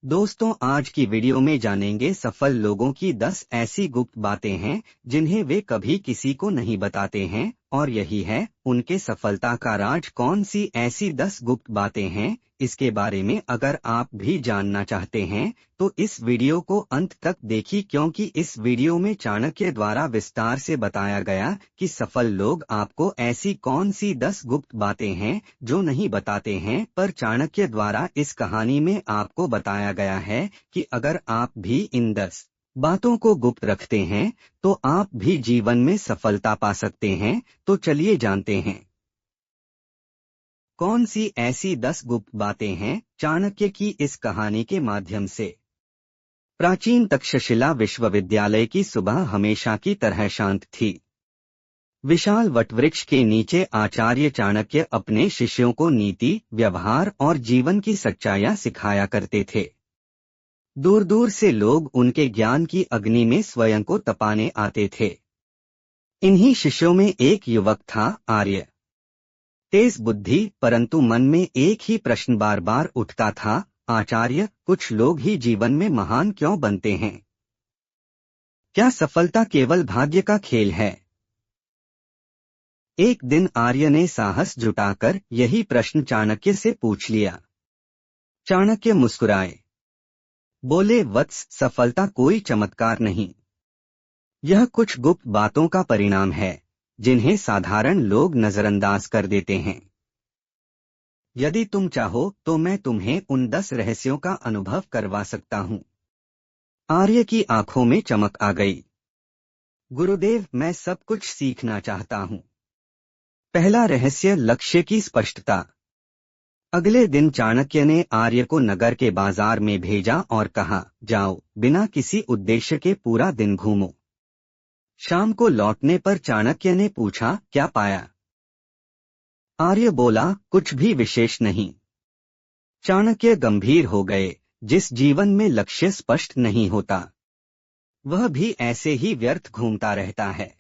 दोस्तों, आज की वीडियो में जानेंगे सफल लोगों की 10 ऐसी गुप्त बातें हैं जिन्हें वे कभी किसी को नहीं बताते हैं और यही है उनके सफलता का राज। कौन सी ऐसी 10 गुप्त बातें हैं, इसके बारे में अगर आप भी जानना चाहते हैं तो इस वीडियो को अंत तक देखिए, क्योंकि इस वीडियो में चाणक्य द्वारा विस्तार से बताया गया कि सफल लोग आपको ऐसी कौन सी 10 गुप्त बातें हैं जो नहीं बताते हैं। पर चाणक्य द्वारा इस कहानी में आपको बताया गया है कि अगर आप भी इन 10 बातों को गुप्त रखते हैं तो आप भी जीवन में सफलता पा सकते हैं। तो चलिए जानते हैं कौन सी ऐसी 10 गुप्त बातें हैं चाणक्य की इस कहानी के माध्यम से। प्राचीन तक्षशिला विश्वविद्यालय की सुबह हमेशा की तरह शांत थी। विशाल वटवृक्ष के नीचे आचार्य चाणक्य अपने शिष्यों को नीति, व्यवहार और जीवन की सच्चाइयां सिखाया करते थे। दूर दूर से लोग उनके ज्ञान की अग्नि में स्वयं को तपाने आते थे। इन्हीं शिष्यों में एक युवक था, आर्य। तेज बुद्धि, परंतु मन में एक ही प्रश्न बार बार उठता था, आचार्य, कुछ लोग ही जीवन में महान क्यों बनते हैं? क्या सफलता केवल भाग्य का खेल है? एक दिन आर्य ने साहस जुटाकर यही प्रश्न चाणक्य से पूछ लिया। चाणक्य मुस्कुराए, बोले, वत्स, सफलता कोई चमत्कार नहीं। यह कुछ गुप्त बातों का परिणाम है जिन्हें साधारण लोग नजरअंदाज कर देते हैं। यदि तुम चाहो तो मैं तुम्हें उन 10 रहस्यों का अनुभव करवा सकता हूँ। आर्य की आंखों में चमक आ गई। गुरुदेव, मैं सब कुछ सीखना चाहता हूँ। पहला रहस्य, लक्ष्य की स्पष्टता। अगले दिन चाणक्य ने आर्य को नगर के बाजार में भेजा और कहा, जाओ, बिना किसी उद्देश्य के पूरा दिन घूमो। शाम को लौटने पर चाणक्य ने पूछा, क्या पाया? आर्य बोला, कुछ भी विशेष नहीं। चाणक्य गंभीर हो गए, जिस जीवन में लक्ष्य स्पष्ट नहीं होता वह भी ऐसे ही व्यर्थ घूमता रहता है।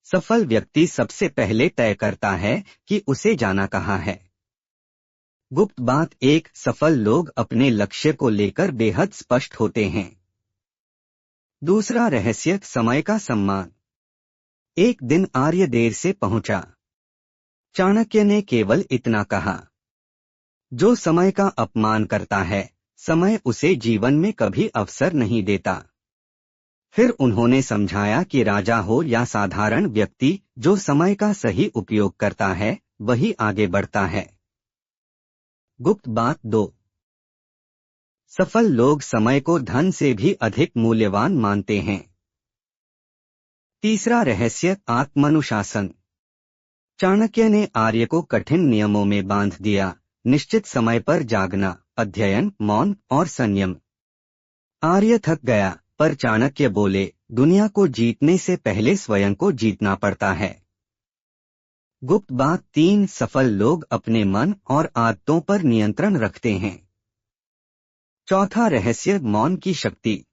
सफल व्यक्ति सबसे पहले तय करता है कि उसे जाना कहाँ है। गुप्त बात एक, सफल लोग अपने लक्ष्य को लेकर बेहद स्पष्ट होते हैं। दूसरा रहस्य, समय का सम्मान। एक दिन आर्य देर से पहुंचा। चाणक्य ने केवल इतना कहा, जो समय का अपमान करता है, समय उसे जीवन में कभी अवसर नहीं देता। फिर उन्होंने समझाया कि राजा हो या साधारण व्यक्ति, जो समय का सही उपयोग करता है वही आगे बढ़ता है। गुप्त बात दो, सफल लोग समय को धन से भी अधिक मूल्यवान मानते हैं। तीसरा रहस्य, आत्मानुशासन। चाणक्य ने आर्य को कठिन नियमों में बांध दिया, निश्चित समय पर जागना, अध्ययन, मौन और संयम। आर्य थक गया, पर चाणक्य बोले, दुनिया को जीतने से पहले स्वयं को जीतना पड़ता है। गुप्त बात तीन, सफल लोग अपने मन और आदतों पर नियंत्रण रखते हैं। चौथा रहस्य, मौन की शक्ति।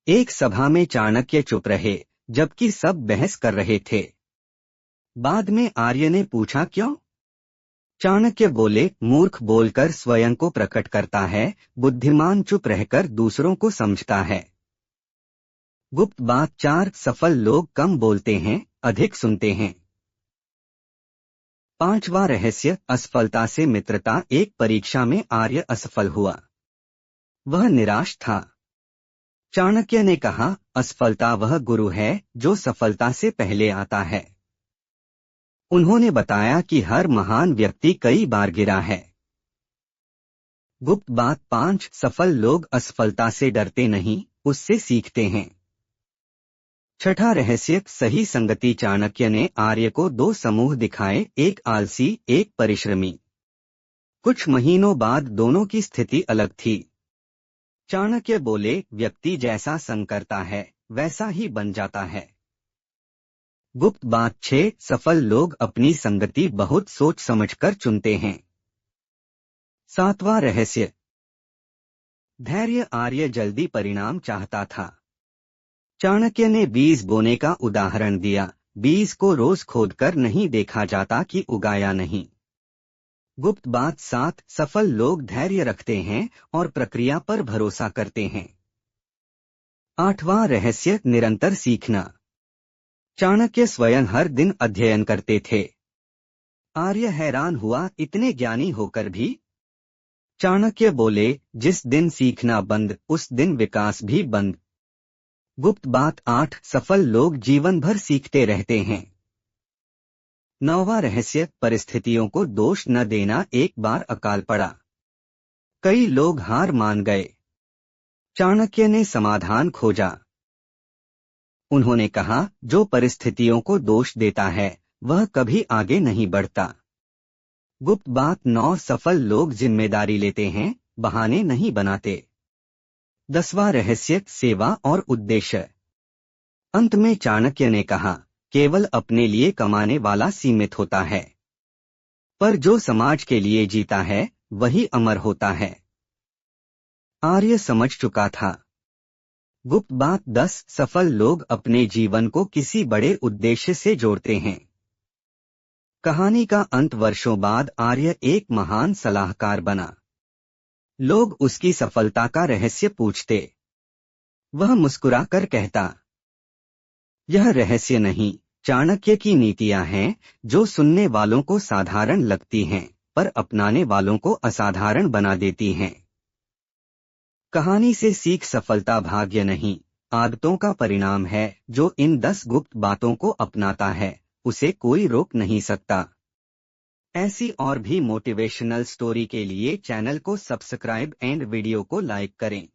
एक सभा में चाणक्य चुप रहे जबकि सब बहस कर रहे थे। बाद में आर्य ने पूछा, क्यों? चाणक्य बोले, मूर्ख बोलकर स्वयं को प्रकट करता है, बुद्धिमान चुप रहकर दूसरों को समझता है। गुप्त बात चार, सफल लोग कम बोलते हैं, अधिक सुनते हैं। पांचवा रहस्य, असफलता से मित्रता। एक परीक्षा में आर्य असफल हुआ। वह निराश था। चाणक्य ने कहा, असफलता वह गुरु है जो सफलता से पहले आता है। उन्होंने बताया कि हर महान व्यक्ति कई बार गिरा है। गुप्त बात पांच, सफल लोग असफलता से डरते नहीं, उससे सीखते हैं। छठा रहस्य, सही संगति। चाणक्य ने आर्य को 2 समूह दिखाए, एक आलसी, एक परिश्रमी। कुछ महीनों बाद दोनों की स्थिति अलग थी। चाणक्य बोले, व्यक्ति जैसा संग करता है वैसा ही बन जाता है। गुप्त बात 6, सफल लोग अपनी संगति बहुत सोच समझकर चुनते हैं। सातवां रहस्य, धैर्य। आर्य जल्दी परिणाम चाहता था। चाणक्य ने बीज बोने का उदाहरण दिया, बीज को रोज खोदकर नहीं देखा जाता कि उगाया नहीं। गुप्त बात 7 सफल लोग धैर्य रखते हैं और प्रक्रिया पर भरोसा करते हैं। 8वां रहस्य निरंतर सीखना। चाणक्य स्वयं हर दिन अध्ययन करते थे। आर्य हैरान हुआ, इतने ज्ञानी होकर भी? चाणक्य बोले, जिस दिन सीखना बंद उस दिन विकास भी बंद। गुप्त बात 8 सफल लोग जीवन भर सीखते रहते हैं। 9वां रहस्य परिस्थितियों को दोष न देना। एक बार अकाल पड़ा, कई लोग हार मान गए। चाणक्य ने समाधान खोजा। उन्होंने कहा, जो परिस्थितियों को दोष देता है वह कभी आगे नहीं बढ़ता। गुप्त बात 9 सफल लोग जिम्मेदारी लेते हैं, बहाने नहीं बनाते। 10वां रहस्य सेवा और उद्देश्य। अंत में चाणक्य ने कहा, केवल अपने लिए कमाने वाला सीमित होता है, पर जो समाज के लिए जीता है वही अमर होता है। आर्य समझ चुका था। गुप्त बात 10 सफल लोग अपने जीवन को किसी बड़े उद्देश्य से जोड़ते हैं। कहानी का अंत वर्षों बाद आर्य एक महान सलाहकार बना। लोग उसकी सफलता का रहस्य पूछते। वह मुस्कुराकर कहता, यह रहस्य नहीं, चाणक्य की नीतियां हैं जो सुनने वालों को साधारण लगती हैं पर अपनाने वालों को असाधारण बना देती हैं। कहानी से सीख सफलता भाग्य नहीं, आदतों का परिणाम है। जो इन 10 गुप्त बातों को अपनाता है उसे कोई रोक नहीं सकता। ऐसी और भी मोटिवेशनल स्टोरी के लिए चैनल को सब्सक्राइब एंड वीडियो को लाइक करें।